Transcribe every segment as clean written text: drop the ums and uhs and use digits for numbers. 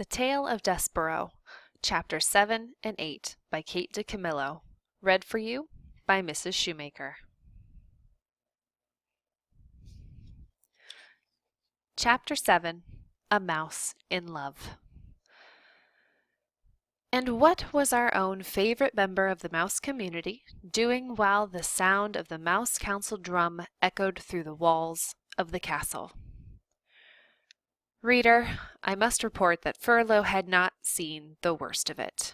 The Tale of Despereaux, Chapters 7 and 8 by Kate DeCamillo. Read for you by Mrs. Shoemaker. Chapter 7, A Mouse in Love. And what was our own favorite member of the mouse community doing while the sound of the mouse council drum echoed through the walls of the castle? Reader, I must report that Furlough had not seen the worst of it.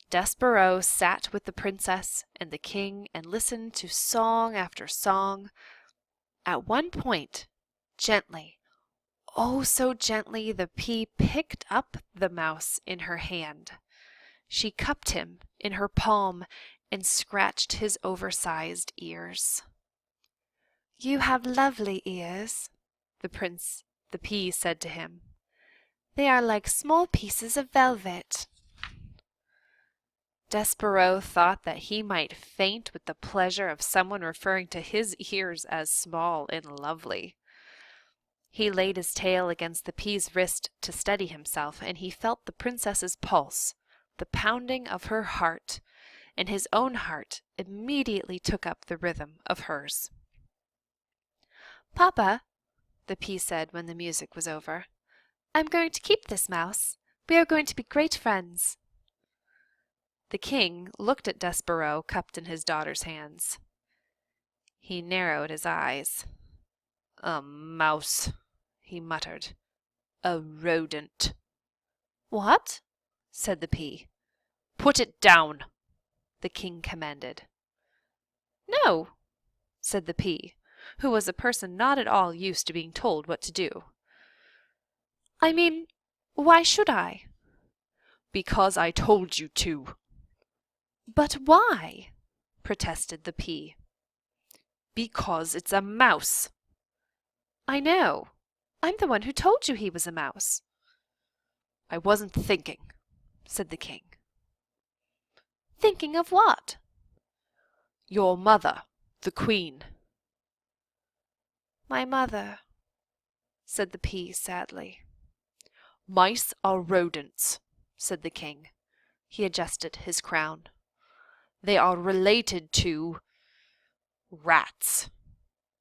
Despereaux sat with the princess and the king and listened to song after song. At one point, gently, oh so gently, the pea picked up the mouse in her hand. She cupped him in her palm and scratched his oversized ears. "You have lovely ears," the pea said to him. "They are like small pieces of velvet." Despereaux thought that he might faint with the pleasure of someone referring to his ears as small and lovely. He laid his tail against the pea's wrist to steady himself, and he felt the princess's pulse, the pounding of her heart, and his own heart immediately took up the rhythm of hers. "Papa," the pea said when the music was over, "I'm going to keep this mouse. We are going to be great friends." The king looked at Despereaux cupped in his daughter's hands. He narrowed his eyes. "A mouse," he muttered. "A rodent." "What?" said the pea. "Put it down," the king commanded. "No," said the pea, who was a person not at all used to being told what to do. "I mean, why should I?" "Because I told you to." "But why?" protested the pea. "Because it's a mouse." "I know. I'm the one who told you he was a mouse." "I wasn't thinking," said the king. "Thinking of what?" "Your mother, the queen." "My mother," said the pea sadly. "Mice are rodents," said the king. He adjusted his crown. "They are related to rats.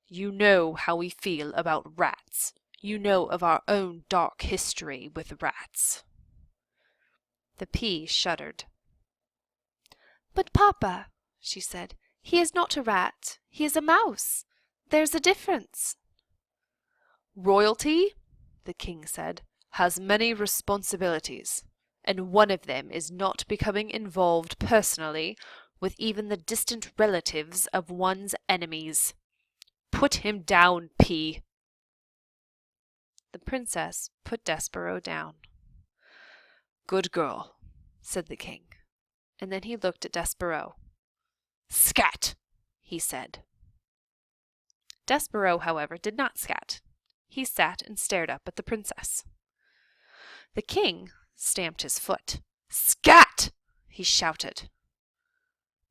You know how we feel about rats. You know of our own dark history with rats." The pea shuddered. "But papa," she said, "he is not a rat. He is a mouse. There's a difference." "Royalty," the king said, "has many responsibilities, and one of them is not becoming involved personally with even the distant relatives of one's enemies. Put him down, pea." The princess put Despereaux down. "Good girl," said the king, and then he looked at Despereaux. "Scat," he said. Despereaux, however, did not scat. He sat and stared up at the princess. The king stamped his foot. "Scat!" he shouted.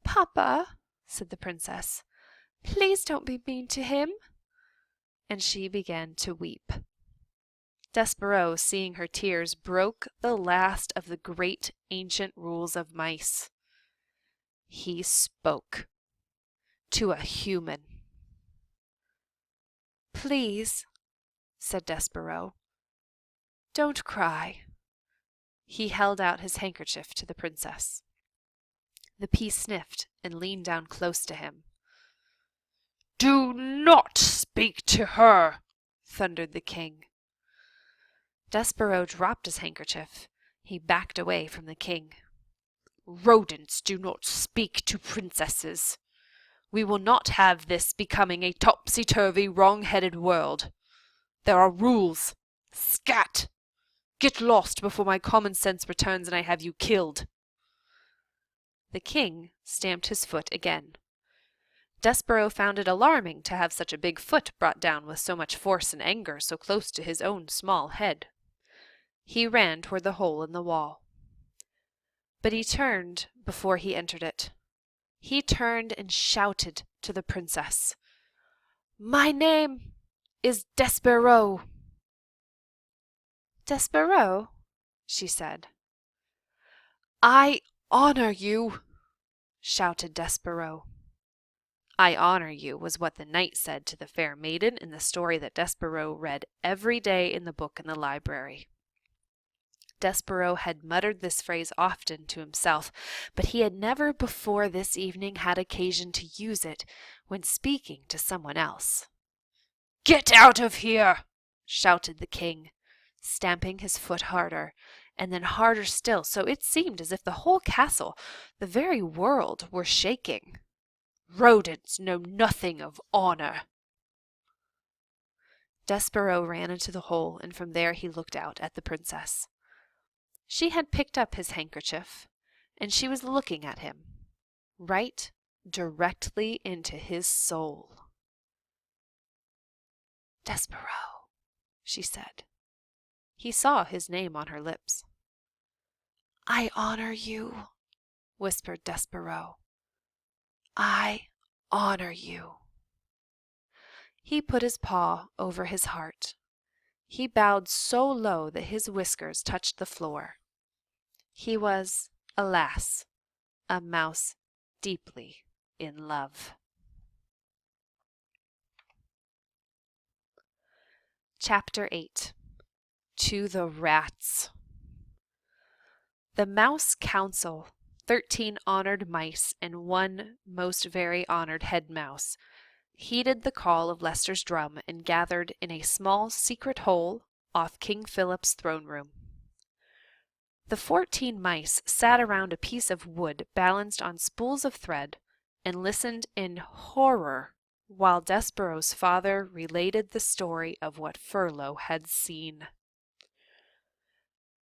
"Papa," said the princess, "please don't be mean to him." And she began to weep. Despereaux, seeing her tears, broke the last of the great ancient rules of mice. He spoke to a human. "Please," said Despereaux, "don't cry." He held out his handkerchief to the princess. The pea sniffed and leaned down close to him. "Do not speak to her!" thundered the king. Despereaux dropped his handkerchief. He backed away from the king. "Rodents do not speak to princesses. We will not have this becoming a topsy-turvy, wrong-headed world. There are rules. Scat! Get lost before my common sense returns and I have you killed." The king stamped his foot again. Despereaux found it alarming to have such a big foot brought down with so much force and anger so close to his own small head. He ran toward the hole in the wall. But he turned before he entered it. He turned and shouted to the princess, "My name is Despereaux." "Despereaux?" she said. "I honor you!" shouted Despereaux. "I honor you," was what the knight said to the fair maiden in the story that Despereaux read every day in the book in the library. Despereaux had muttered this phrase often to himself, but he had never before this evening had occasion to use it when speaking to someone else. "Get out of here!" shouted the king, stamping his foot harder, and then harder still, so it seemed as if the whole castle, the very world, were shaking. "Rodents know nothing of honor." Despereaux ran into the hole, and from there he looked out at the princess. She had picked up his handkerchief, and she was looking at him, right directly into his soul. "Despereaux," she said. He saw his name on her lips. "I honor you," whispered Despereaux. "I honor you." He put his paw over his heart. He bowed so low that his whiskers touched the floor. He was, alas, a mouse deeply in love. Chapter 8. To the Rats. The Mouse Council, 13 honored mice and 1 most very honored head mouse, heeded the call of Leicester's drum and gathered in a small secret hole off King Philip's throne room. The 14 mice sat around a piece of wood balanced on spools of thread and listened in horror while Despereaux's father related the story of what Furlough had seen.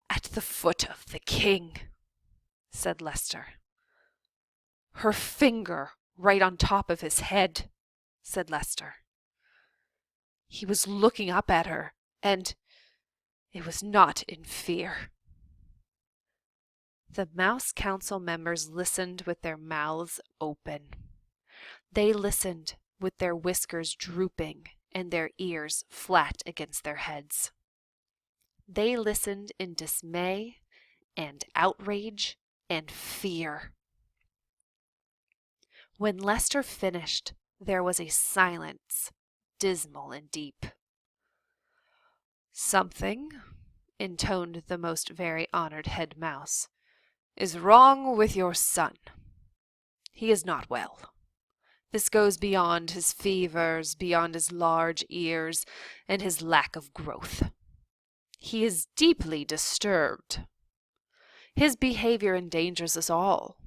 "At the foot of the king," said Leicester. "Her finger right on top of his head," said Leicester. "He was looking up at her, and it was not in fear." The Mouse Council members listened with their mouths open. They listened with their whiskers drooping and their ears flat against their heads. They listened in dismay and outrage and fear. When Leicester finished, there was a silence, dismal and deep. "Something," intoned the most very honored head mouse, "is wrong with your son. He is not well. This goes beyond his fevers, beyond his large ears, and his lack of growth. He is deeply disturbed. His behavior endangers us all.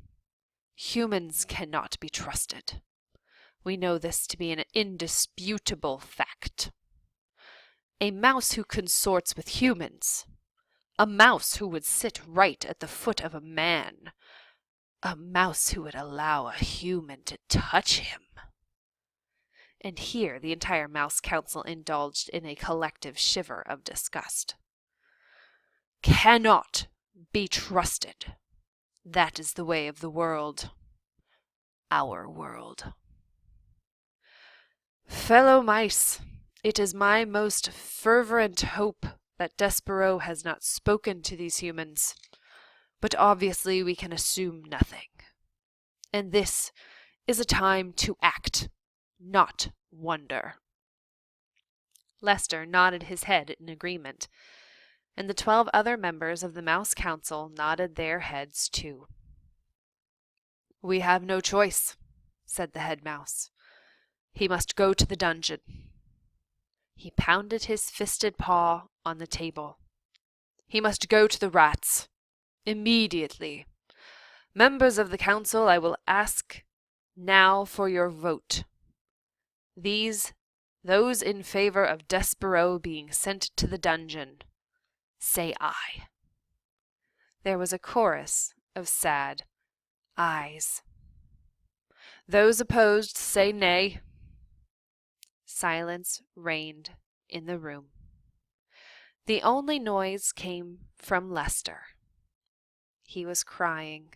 Humans cannot be trusted. We know this to be an indisputable fact. A mouse who consorts with humans, a mouse who would sit right at the foot of a man, a mouse who would allow a human to touch him." And here the entire Mouse Council indulged in a collective shiver of disgust. "Cannot be trusted. That is the way of the world. Our world. Fellow mice, it is my most fervent hope that Despereaux has not spoken to these humans, but obviously we can assume nothing. And this is a time to act, not wonder." Leicester nodded his head in agreement, and the 12 other members of the Mouse Council nodded their heads too. "We have no choice," said the head mouse. "He must go to the dungeon." He pounded his fisted paw on the table. "He must go to the rats. Immediately. Members of the council, I will ask now for your vote. Those in favor of Despereaux being sent to the dungeon, say aye." There was a chorus of sad ayes. "Those opposed, say nay." Silence reigned in the room. The only noise came from Leicester. He was crying.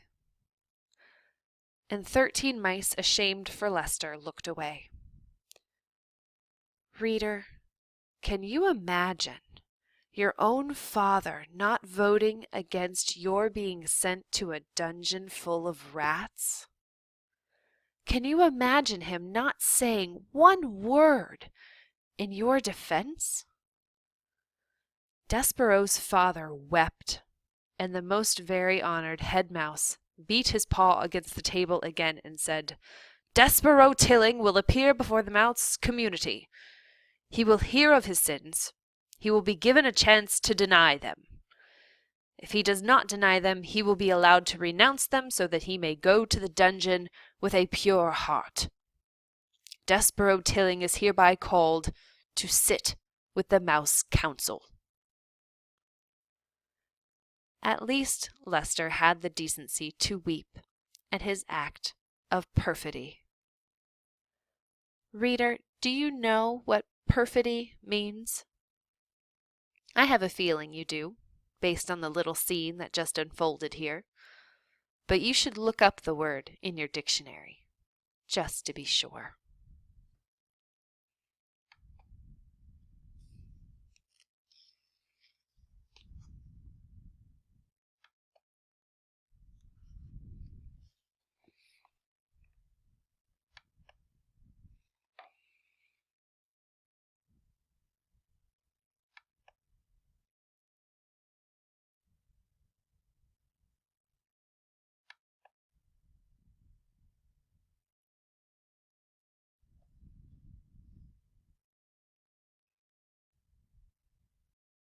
And 13 mice, ashamed for Leicester, looked away. Reader, can you imagine Your own father not voting against your being sent to a dungeon full of rats? Can you imagine him not saying one word in your defense? Despereaux's father wept, and the most very honored head mouse beat his paw against the table again and said, Despereaux Tilling will appear before the mouse community. He will hear of his sins. He will be given a chance to deny them. If he does not deny them, he will be allowed to renounce them so that he may go to the dungeon with a pure heart. Despereaux Tilling is hereby called to sit with the Mouse Council. At least Lester had the decency to weep at his act of perfidy. Reader, do you know what perfidy means? I have a feeling you do, based on the little scene that just unfolded here. But you should look up the word in your dictionary, just to be sure.